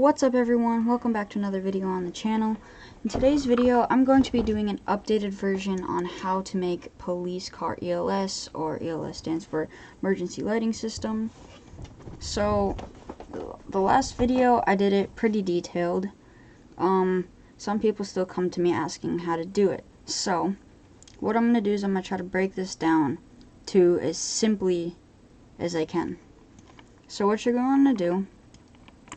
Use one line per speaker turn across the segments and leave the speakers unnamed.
What's up everyone, welcome back to another video on the channel. In today's video I'm going to be doing an updated version on how to make police car ELS, or ELS stands for emergency lighting system. So the last video I did it pretty detailed. Some people still come to me asking how to do it. So what I'm going to do is I'm going to try to break this down to as simply as I can. So what you're going to do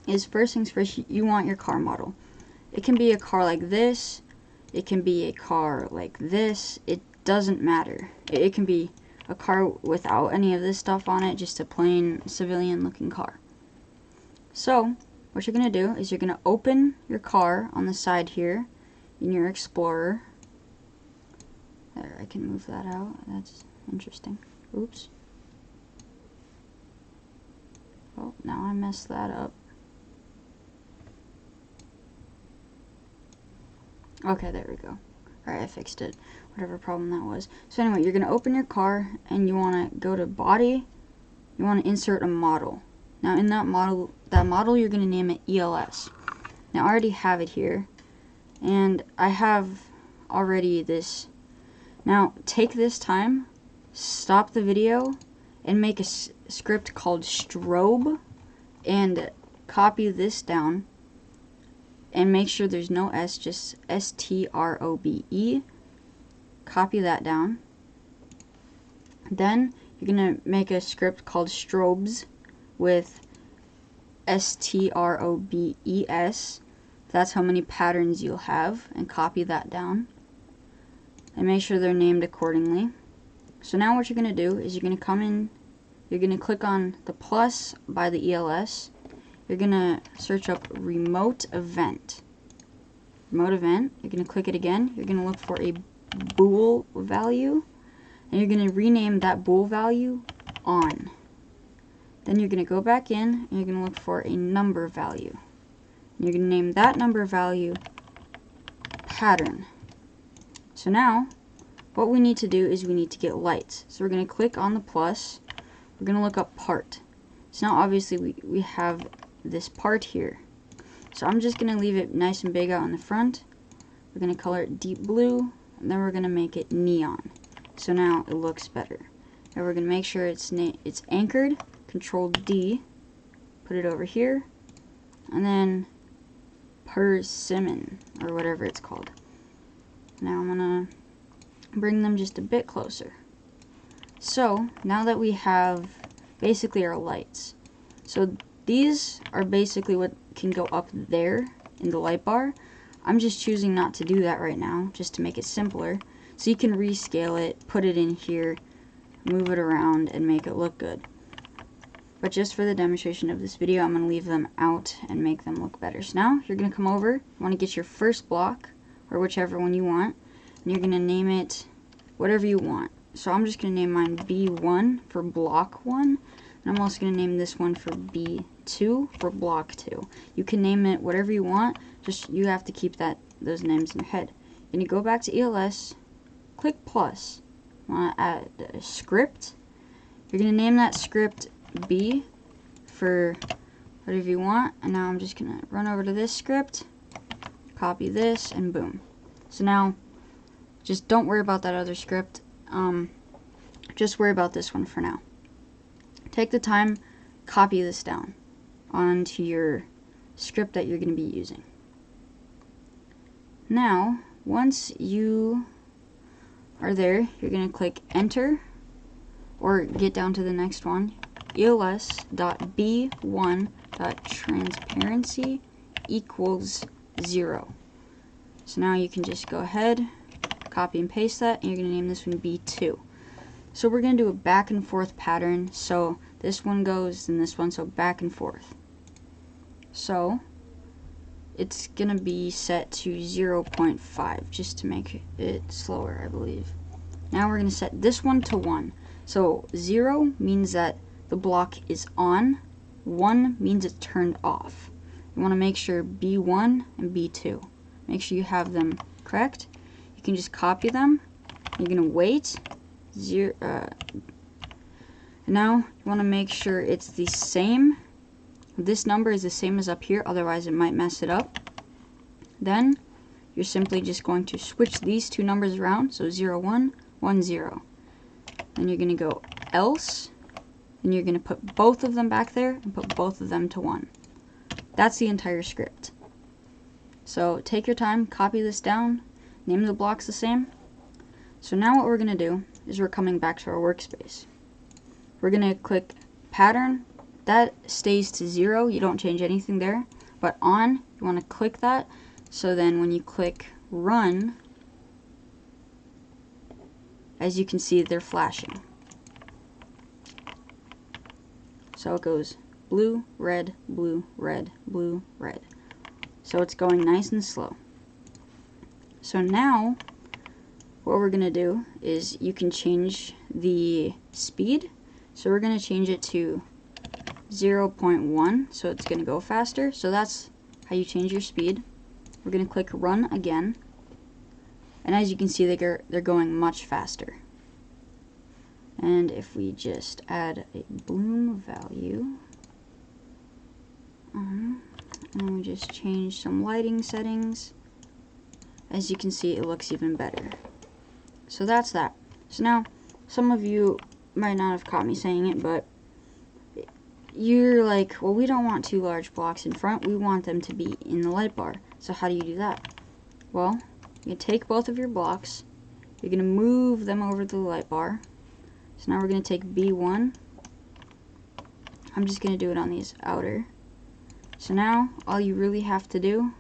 is, first things first, you want your car model. It can be a car like this, it can be a car like this, it doesn't matter. It can be a car without any of this stuff on it, just a plain civilian looking car. So what you're going to do is you're going to open your car on the side here in your Explorer. There, I can move that out, that's interesting. Oops. Oh, now I messed that up. Okay, there we go. Alright, I fixed it. Whatever problem that was. So anyway, you're going to open your car and you want to go to body. You want to insert a model. Now in that model you're going to name it ELS. Now I already have it here. And I have already this. Now take this time, stop the video, and make a script called strobe. And copy this down. And make sure there's no S, just S-T-R-O-B-E. Copy that down. Then you're going to make a script called strobes with S-T-R-O-B-E-S. That's how many patterns you'll have. And copy that down. And make sure they're named accordingly. So now what you're going to do is you're going to come in, you're going to click on the plus by the ELS. You're going to search up remote event. Remote event, you're going to click it again. You're going to look for a bool value. And you're going to rename that bool value on. Then you're going to go back in and you're going to look for a number value. And you're going to name that number value pattern. So now, what we need to do is we need to get lights. So we're going to click on the plus. We're going to look up part. So now obviously we have this part here. So I'm just going to leave it nice and big out in the front. We're going to color it deep blue, and then we're going to make it neon. So now it looks better. And we're going to make sure it's anchored. Control D, put it over here, and then persimmon, or whatever it's called. Now I'm going to bring them just a bit closer. So now that we have basically our lights. So these are basically what can go up there in the light bar. I'm just choosing not to do that right now, just to make it simpler. So you can rescale it, put it in here, move it around, and make it look good. But just for the demonstration of this video, I'm going to leave them out and make them look better. So now you're going to come over, you want to get your first block, or whichever one you want, and you're going to name it whatever you want. So I'm just going to name mine B1 for block 1. And I'm also going to name this one for B2 for block 2. You can name it whatever you want, just you have to keep those names in your head. And you go back to ELS, click plus. You want to add a script. You're going to name that script B for whatever you want. And now I'm just going to run over to this script, copy this, and boom. So now, just don't worry about that other script. Just worry about this one for now. Take the time, copy this down onto your script that you're going to be using. Now, once you are there, you're going to click enter, or get down to the next one, els.b1.transparency equals 0. So now you can just go ahead, copy and paste that, and you're going to name this one B2. So we're going to do a back and forth pattern. So this one goes, and this one, so back and forth. So it's going to be set to 0.5 just to make it slower, I believe. Now we're going to set this one to 1. So 0 means that the block is on. 1 means it's turned off. You want to make sure B1 and B2. Make sure you have them correct. You can just copy them. You're going to wait. And now you want to make sure it's the same this number is the same as up here, otherwise it might mess it up. Then you're simply just going to switch these two numbers around, so 0, 1, 1, 0. Then you're going to go else, and you're going to put both of them back there and put both of them to 1. That's the entire script. So take your time, copy this down, name the blocks the same. So now what we're going to do is we're coming back to our workspace. We're going to click pattern. That stays to 0, you don't change anything there. But on, you want to click that, so then when you click run, as you can see, they're flashing. So it goes blue, red, blue, red, blue, red. So it's going nice and slow. So now, what we're going to do is you can change the speed. So we're going to change it to 0.1, so it's going to go faster. So that's how you change your speed. We're going to click run again. And as you can see, they're going much faster. And if we just add a bloom value, and we just change some lighting settings, as you can see, it looks even better. So that's that. So now, some of you might not have caught me saying it, but you're like, well, we don't want 2 large blocks in front, we want them to be in the light bar. So how do you do that? Well, you take both of your blocks, you're going to move them over to the light bar. So now we're going to take B1. I'm just going to do it on these outer. So now all you really have to do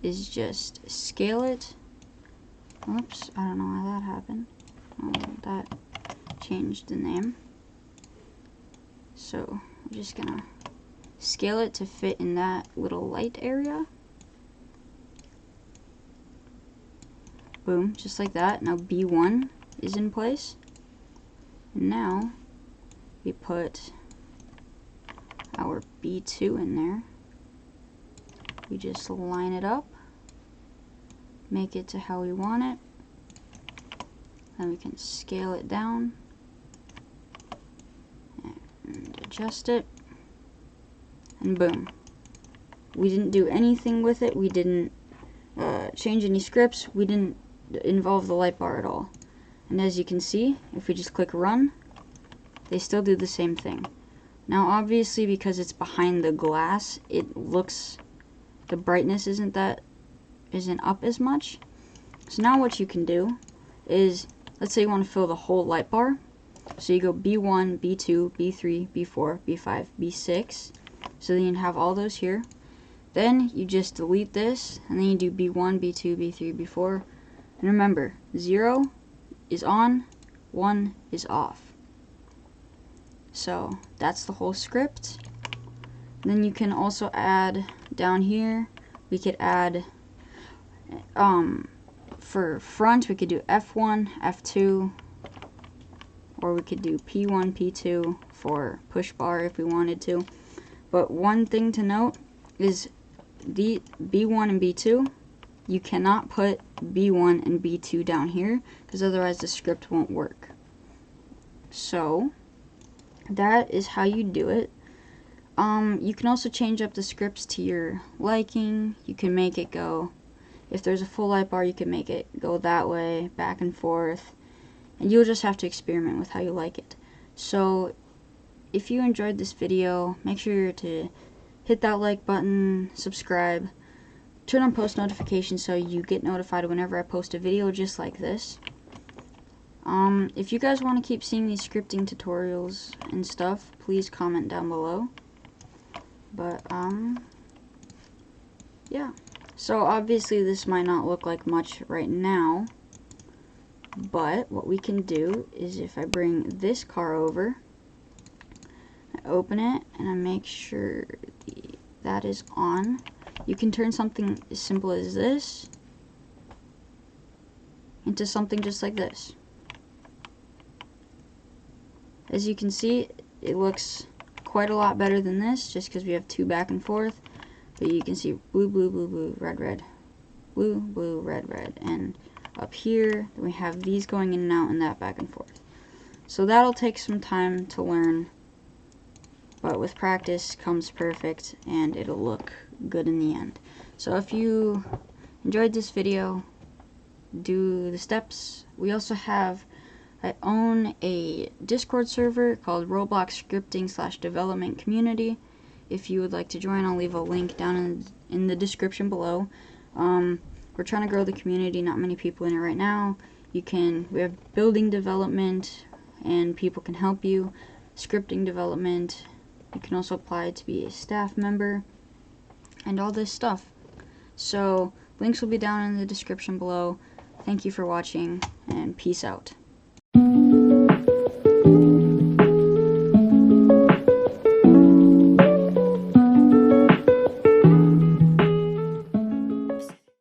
is just scale it. Oops, I don't know why that happened. Oh, that changed the name. So I'm just going to scale it to fit in that little light area. Boom, just like that. Now B1 is in place. And now we put our B2 in there. We just line it up, make it to how we want it. Then we can scale it down and adjust it. And boom. We didn't do anything with it. We didn't change any scripts. We didn't involve the light bar at all. And as you can see, if we just click run, they still do the same thing. Now obviously, because it's behind the glass, it looks, the brightness isn't up as much. So now what you can do is, let's say you want to fill the whole light bar. So you go B1, B2, B3, B4, B5, B6. So then you have all those here. Then you just delete this, and then you do B1, B2, B3, B4. And remember, 0 is on, 1 is off. So that's the whole script. Then you can also add down here, we could add for front we could do F1, F2, or we could do P1, P2 for push bar if we wanted to. But one thing to note is the B1 and B2, you cannot put B1 and B2 down here, because otherwise the script won't work. So that is how you do it. You can also change up the scripts to your liking. You can make it go, if there's a full light bar, you can make it go that way, back and forth, and you'll just have to experiment with how you like it. So if you enjoyed this video, make sure to hit that like button, subscribe, turn on post notifications so you get notified whenever I post a video just like this. If you guys want to keep seeing these scripting tutorials and stuff, please comment down below. But, yeah. So obviously this might not look like much right now, but what we can do is, if I bring this car over, I open it and I make sure that is on. You can turn something as simple as this into something just like this. As you can see, it looks quite a lot better than this, just because we have 2 back and forth. But you can see blue, blue, blue, blue, red, red, blue, blue, red, red, and up here we have these going in and out and that back and forth. So that'll take some time to learn but with practice comes perfect, and it'll look good in the end. So if you enjoyed this video, do the steps. We also have, I own a Discord server called Roblox Scripting / Development Community. If you would like to join, I'll leave a link down in the description below. We're trying to grow the community, not many people in it right now. We have building development, and people can help you. Scripting development, you can also apply to be a staff member, and all this stuff. So links will be down in the description below. Thank you for watching, and peace out.